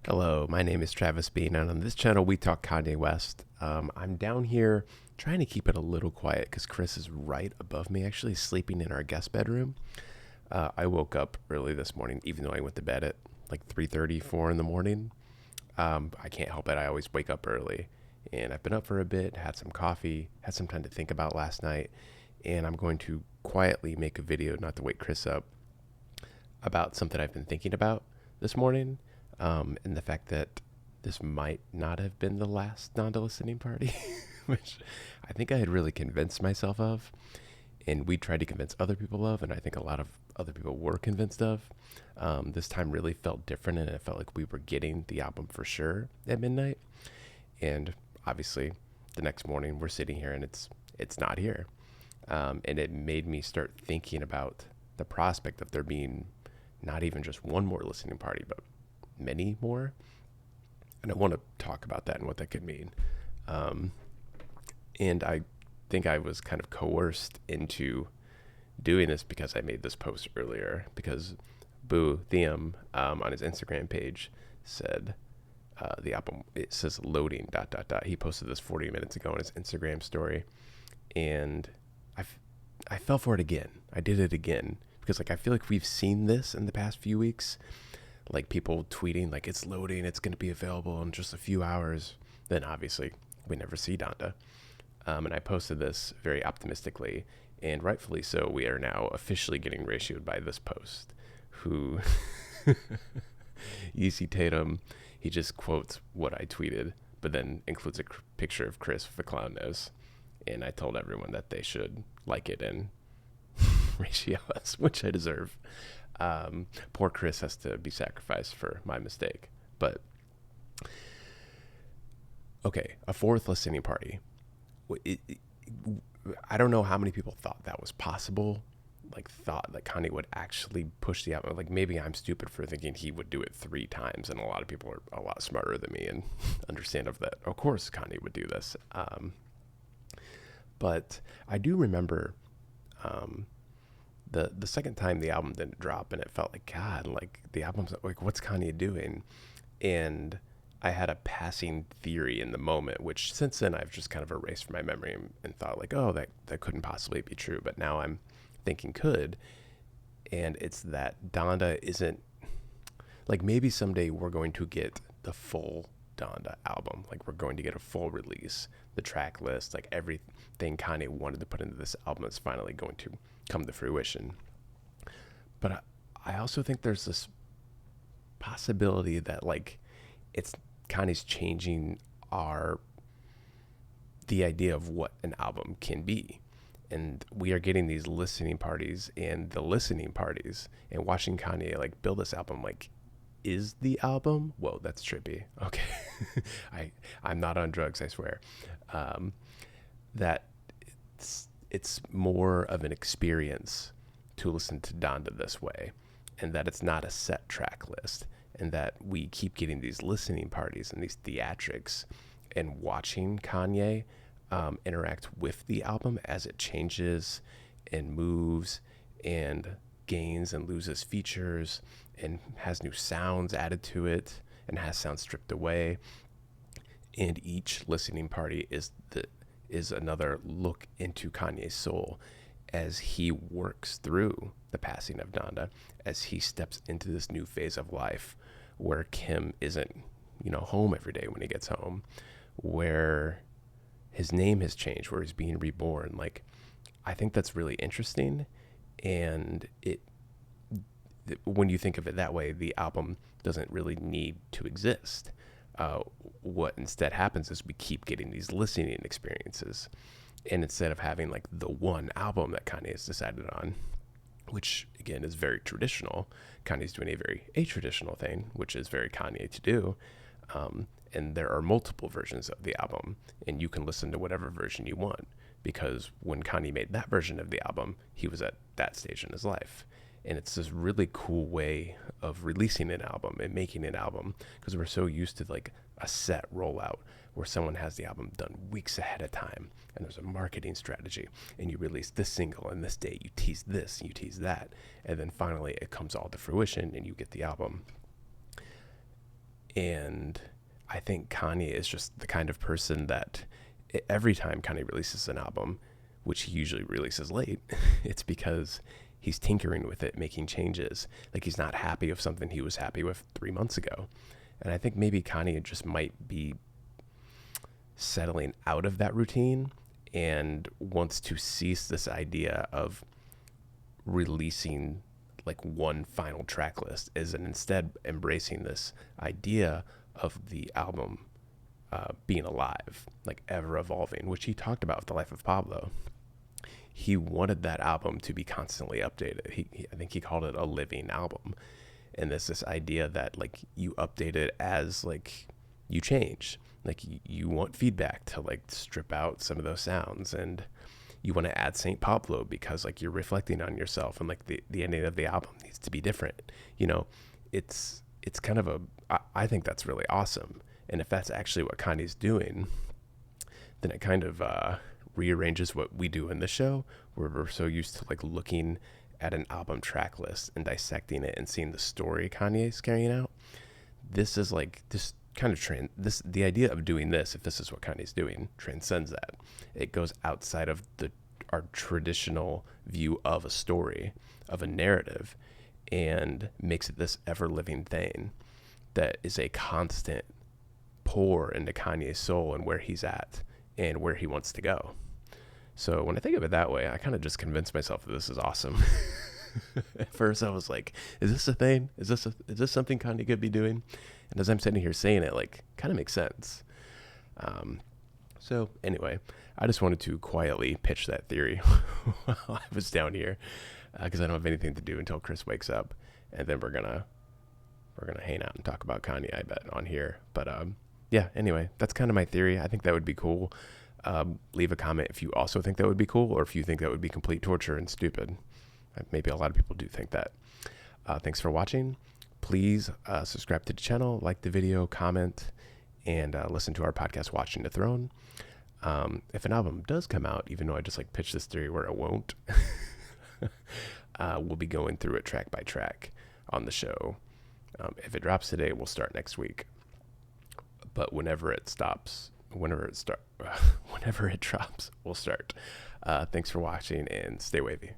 Hello, my name is Travis Bean, and on this channel we talk Kanye West. I'm down here trying to keep it a little quiet because Chris is right above me, actually sleeping in our guest bedroom. I woke up early this morning, even though I went to bed at like 3:30, 4 in the morning. I can't help it. I always wake up early, and I've been up for a bit, had some coffee, had some time to think about last night, and I'm going to quietly make a video, not to wake Chris up, about something I've been thinking about this morning, and the fact that this might not have been the last Donda listening party, which I think I had really convinced myself of, and we tried to convince other people of, and I think a lot of other people were convinced of. This time really felt different, and it felt like we were getting the album for sure at midnight. And obviously, the next morning we're sitting here, and it's not here, and it made me start thinking about the prospect of there being not even just one more listening party, but many more. And I want to talk about that and what that could mean. Um, and I think I was kind of coerced into doing this because I made this post earlier. Because Boo Thiam on his Instagram page said the album, it says loading dot dot dot. He posted this 40 minutes ago on his Instagram story, and I I fell for it again. I did it again because like I feel like we've seen this in the past few weeks, like people tweeting like it's loading, it's going to be available in just a few hours. Then obviously we never see Donda. And I posted this very optimistically, and rightfully so. We are now officially getting ratioed by this post. Who Yeezy Tatum, he just quotes what I tweeted, but then includes a picture of Chris with a clown nose. And I told everyone that they should like it and ratio us, which I deserve. Poor Chris has to be sacrificed for my mistake. But okay, a fourth listening party. I don't know how many people thought that was possible. Like thought that Kanye would actually push the album. Like maybe I'm stupid for thinking he would do it 3 times, and a lot of people are a lot smarter than me and understand of that. Of course, Kanye would do this. But I do remember the second time the album didn't drop, and it felt like God, like the album's like, what's Kanye doing? And I had a passing theory in the moment, which since then I've just kind of erased from my memory and thought like, oh, that couldn't possibly be true. But now I'm thinking could, and it's that Donda isn't like maybe someday we're going to get the full Donda album. Like we're going to get a full release, the track list, like everything Kanye wanted to put into this album is finally going to come to fruition. But I also think there's this possibility that like it's Kanye's changing our the idea of what an album can be. And we are getting these listening parties, and the listening parties and watching Kanye like build this album like is the album. Whoa, that's trippy. Okay. I'm not on drugs, I swear. That it's more of an experience to listen to Donda this way, and that it's not a set track list, and that we keep getting these listening parties and these theatrics and watching Kanye interact with the album as it changes and moves and gains and loses features and has new sounds added to it and has sounds stripped away. And each listening party is another look into Kanye's soul as he works through the passing of Donda, as he steps into this new phase of life where Kim isn't, home every day when he gets home, where his name has changed, where he's being reborn. Like, I think that's really interesting. And when you think of it that way, the album doesn't really need to exist. What instead happens is we keep getting these listening experiences. And instead of having like the one album that Kanye has decided on, which again is very traditional, Kanye's doing a very atraditional thing, which is very Kanye to do. And there are multiple versions of the album, and you can listen to whatever version you want, because when Kanye made that version of the album, he was at that stage in his life. And it's this really cool way of releasing an album and making an album, because we're so used to like a set rollout where someone has the album done weeks ahead of time, and there's a marketing strategy, and you release this single and this date, you tease this, you tease that, and then finally it comes all to fruition and you get the album. And I think Kanye is just the kind of person that every time Kanye releases an album, which he usually releases late, it's because he's tinkering with it, making changes. Like he's not happy with something he was happy with 3 months ago. And I think maybe Kanye just might be settling out of that routine and wants to cease this idea of releasing like one final track list, is and instead embracing this idea of the album being alive, like ever evolving, which he talked about with the Life of Pablo. He wanted that album to be constantly updated. I think he called it a living album. And there's this idea that like you update it as like you change. Like you want feedback to like strip out some of those sounds, and you want to add St. Pablo because like you're reflecting on yourself, and like the ending of the album needs to be different. You know, it's kind of I think that's really awesome. And if that's actually what Kanye's doing, then it kind of rearranges what we do in the show, where we're so used to like looking at an album track list and dissecting it and seeing the story Kanye's carrying out. This is like this kind of the idea of doing this, if this is what Kanye's doing, transcends that. It goes outside of our traditional view of a story, of a narrative, and makes it this ever living thing that is a constant pour into Kanye's soul and where he's at and where he wants to go. So when I think of it that way, I kind of just convinced myself that this is awesome. At first I was like, is this a thing? Is this something Kanye could be doing? And as I'm sitting here saying it, like, kind of makes sense. So anyway, I just wanted to quietly pitch that theory while I was down here, because I don't have anything to do until Chris wakes up, and then we're gonna hang out and talk about Kanye, I bet, on here. But yeah, anyway, that's kind of my theory. I think that would be cool. Leave a comment if you also think that would be cool, or if you think that would be complete torture and stupid. Maybe a lot of people do think that. Thanks for watching. Please subscribe to the channel, like the video, comment, and listen to our podcast, Watching the Throne. If an album does come out, even though I just like pitched this theory where it won't, we'll be going through it track by track on the show. If it drops today, we'll start next week. But whenever it drops, we'll start. Thanks for watching, and stay wavy.